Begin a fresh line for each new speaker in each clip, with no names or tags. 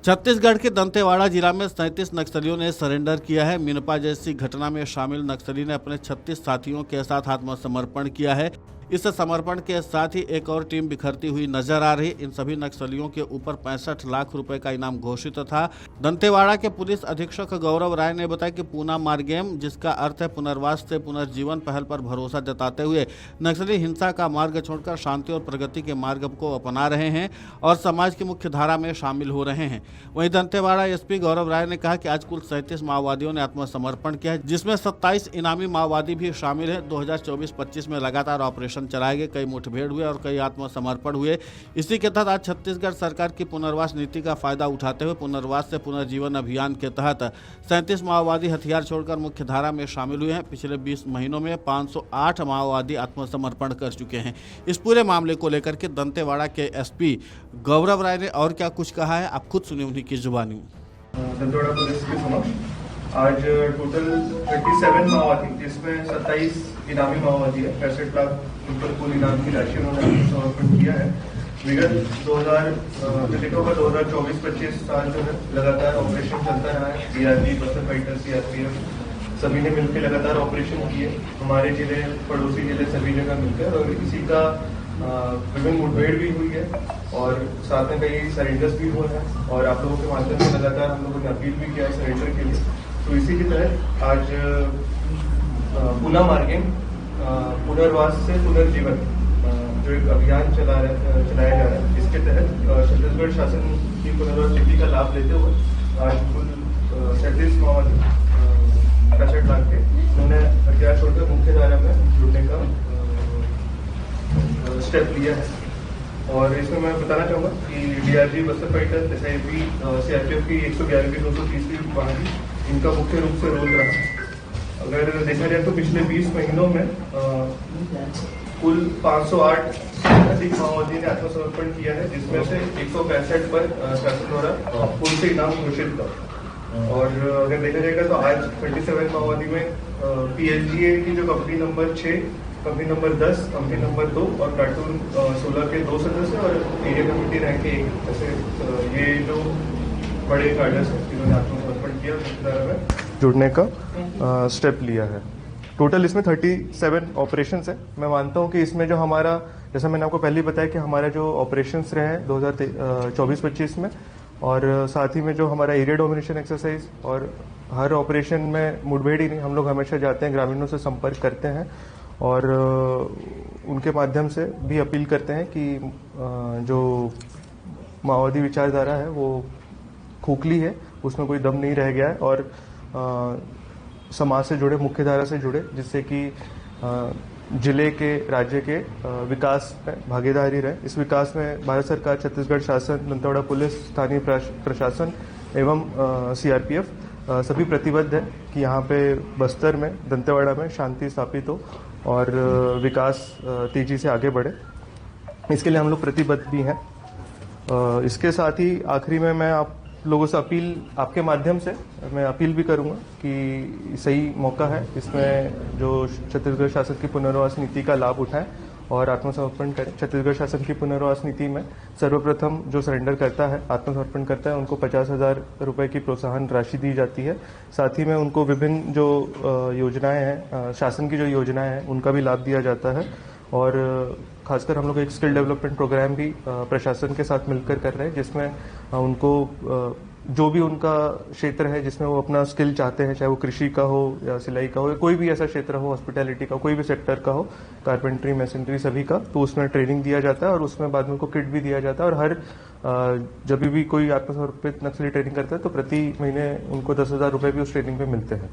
छत्तीसगढ़ के दंतेवाड़ा जिला में 37 नक्सलियों ने सरेंडर किया है। मिनपा जैसी घटना में शामिल नक्सली ने अपने 36 साथियों के साथ आत्मसमर्पण किया है। इस समर्पण के साथ ही एक और टीम बिखरती हुई नजर आ रही। इन सभी नक्सलियों के ऊपर 65 लाख रुपए का इनाम घोषित था। दंतेवाड़ा के पुलिस अधीक्षक गौरव राय ने बताया कि पूना मार्गेम, जिसका अर्थ है पुनर्वास से पुनर्जीवन, पहल पर भरोसा जताते हुए नक्सली हिंसा का मार्ग छोड़कर शांति और प्रगति के मार्ग को अपना रहे हैं और समाज की मुख्य धारा में शामिल हो रहे हैं। वहीं दंतेवाड़ा एसपी गौरव राय ने कहा कि आज कुल 37 माओवादियों ने आत्मसमर्पण किया है, जिसमें 27 इनामी माओवादी भी शामिल है। 2024-25 में लगातार ऑपरेशन चलाए गए, कई मुठभेड़ हुए और कई आत्मसमर्पण हुए। इसी के तहत आज छत्तीसगढ़ सरकार की पुनर्वास नीति का फायदा उठाते हुए पुनर्वास से पुनर्जीवन अभियान के तहत 37 माओवादी हथियार छोड़कर मुख्य धारा में शामिल हुए हैं। पिछले 20 महीनों में 508 माओवादी आत्मसमर्पण कर चुके हैं। इस पूरे मामले को लेकर के दंतेवाड़ा के एसपी गौरव राय ने और क्या कुछ कहा है, आप खुद सुनिए उन्हीं की जुबानी।
दंतेवाड़ा पुलिस के समक्ष आज टोटल 37 माओवादी, जिसमें 27 इनामी माओवादी है। 65 लाख ऊपर कुल इनाम की राशि उन्होंने समर्पण किया है। विगत 2024-25 साल जो है लगातार ऑपरेशन चलता रहा है। डीआरजी, बस्तर फाइटर, सीआरपीएफ सभी ने मिलकर लगातार ऑपरेशन किए। हमारे जिले, पड़ोसी जिले सभी जगह मिलकर, और इसी का विभिन्न मुठभेड़ भी हुई है और साथ में कई सरेंडर्स भी हुए हैं। और आप लोगों के माध्यम से लगातार हम लोगों ने अपील भी किया है सरेंडर के लिए। तो इसी के तहत आज पूना मार्गेम पुनर्वास से पुनर्जीवन जो एक अभियान चलाया जा रहा है, इसके तहत छत्तीसगढ़ शासन की पुनर्वास नीति का लाभ लेते हुए आज कुल 37 माओवादी 65 लाख के उन्होंने हथियार छोड़कर मुख्य धारा में जुड़ने का स्टेप लिया है। और इसमें मैं बताना चाहूँगा कि DRG, Bastar fighter, SIP, CRPF की 111 की 230वीं बहाली इनका मुख्य रूप से रोल रहा। अगर देखा जाए तो पिछले 20 महीनों में कुल 508 से अधिक माओवादी ने आत्मसमर्पण किया है, जिसमें से 165 पर शासन द्वारा पुल से इनाम घोषित था। और अगर देखा जाएगा तो आज 37 माओवादी में पीएलजीए की जो company number 6, company number 10, company number 2 और प्लाटून 16 के 2 सदस्य और एरिया कमेटी रैंक के 1, ऐसे ये जो बड़े कार्डर्स हैं जिन्होंने आत्मसमर्पण किया, मुख्यधारा में जुड़ने का स्टेप लिया है। टोटल इसमें 37 ऑपरेशंस है। मैं मानता हूँ कि इसमें जो हमारा, जैसा मैंने आपको पहले बताया कि हमारा जो ऑपरेशंस रहे हैं 2024-25 में, और साथ ही में जो हमारा एरिया डोमिनेशन एक्सरसाइज, और हर ऑपरेशन में मुठभेड़ ही नहीं, हम लोग हमेशा जाते हैं, ग्रामीणों से संपर्क करते हैं और उनके माध्यम से भी अपील करते हैं कि जो माओवादी विचारधारा है वो खोखली है, उसमें कोई दम नहीं रह गया है, और समाज से जुड़े, मुख्य धारा से जुड़े, जिससे कि जिले के, राज्य के विकास में भागीदारी रहे। इस विकास में भारत सरकार, छत्तीसगढ़ शासन, दंतेवाड़ा पुलिस, स्थानीय प्रशासन एवं सीआरपीएफ सभी प्रतिबद्ध है कि यहाँ पे बस्तर में, दंतेवाड़ा में शांति स्थापित हो और विकास तेजी से आगे बढ़े। इसके लिए हम लोग प्रतिबद्ध भी हैं। इसके साथ ही आखिरी में मैं आप लोगों से अपील, आपके माध्यम से मैं अपील भी करूंगा कि सही मौका है, इसमें जो छत्तीसगढ़ शासन की पुनर्वास नीति का लाभ उठाएं और आत्मसमर्पण करें। छत्तीसगढ़ शासन की पुनर्वास नीति में सर्वप्रथम जो सरेंडर करता है, आत्मसमर्पण करता है, उनको 50,000 रुपए की प्रोत्साहन राशि दी जाती है। साथ ही में उनको विभिन्न जो योजनाएं हैं, शासन की जो योजनाएं हैं, उनका भी लाभ दिया जाता है। और खासकर हम लोग एक स्किल डेवलपमेंट प्रोग्राम भी प्रशासन के साथ मिलकर कर रहे हैं, जिसमें उनको जो भी उनका क्षेत्र है जिसमें वो अपना स्किल चाहते हैं, चाहे वो कृषि का हो या सिलाई का हो या कोई भी ऐसा क्षेत्र हो, हॉस्पिटैलिटी का, कोई भी सेक्टर का हो, कारपेंट्री, मैसेंट्री, सभी का, तो उसमें ट्रेनिंग दिया जाता है और उसमें बाद में उनको किट भी दिया जाता है। और हर जब भी कोई आत्मसमर्पित नक्सली ट्रेनिंग करता है तो प्रति महीने उनको 10,000 रुपये भी उस ट्रेनिंग पे मिलते हैं,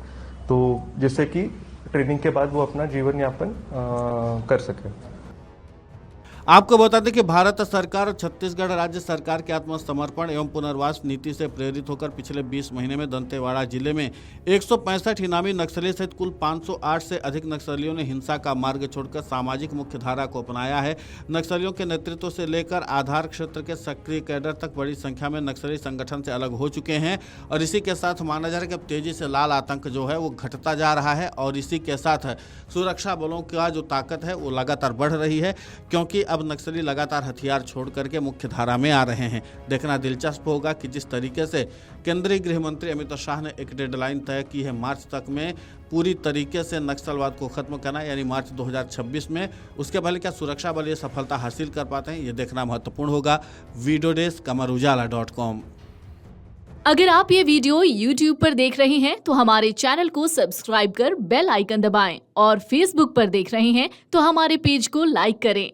तो जिससे कि ट्रेनिंग के बाद वो अपना जीवन यापन कर सके।
आपको बता दें कि भारत सरकार और छत्तीसगढ़ राज्य सरकार के आत्मसमर्पण एवं पुनर्वास नीति से प्रेरित होकर पिछले 20 महीने में दंतेवाड़ा जिले में 165 इनामी नक्सली सहित कुल 508 से अधिक नक्सलियों ने हिंसा का मार्ग छोड़कर सामाजिक मुख्यधारा को अपनाया है। नक्सलियों के नेतृत्व से लेकर आधार क्षेत्र के सक्रिय कैडर तक बड़ी संख्या में नक्सली संगठन से अलग हो चुके हैं और इसी के साथ माना जा रहा है कि अब तेजी से लाल आतंक जो है वो घटता जा रहा है और इसी के साथ सुरक्षा बलों का जो ताकत है वो लगातार बढ़ रही है, क्योंकि अब नक्सली लगातार हथियार छोड़ करके मुख्य धारा में आ रहे हैं। देखना दिलचस्प होगा कि जिस तरीके से केंद्रीय गृह मंत्री अमित शाह ने एक डेडलाइन तय की है मार्च तक में पूरी तरीके से नक्सलवाद को खत्म करना, यानी मार्च 2026 में, उसके पहले क्या सुरक्षा बल ये सफलता हासिल कर पाते हैं, ये देखना महत्वपूर्ण होगा। Video desk amarujala.com।
अगर आप ये वीडियो YouTube पर देख रहे हैं तो हमारे चैनल को सब्सक्राइब कर बेल आइकन दबाएं और Facebook पर देख रहे हैं तो हमारे पेज को लाइक करें।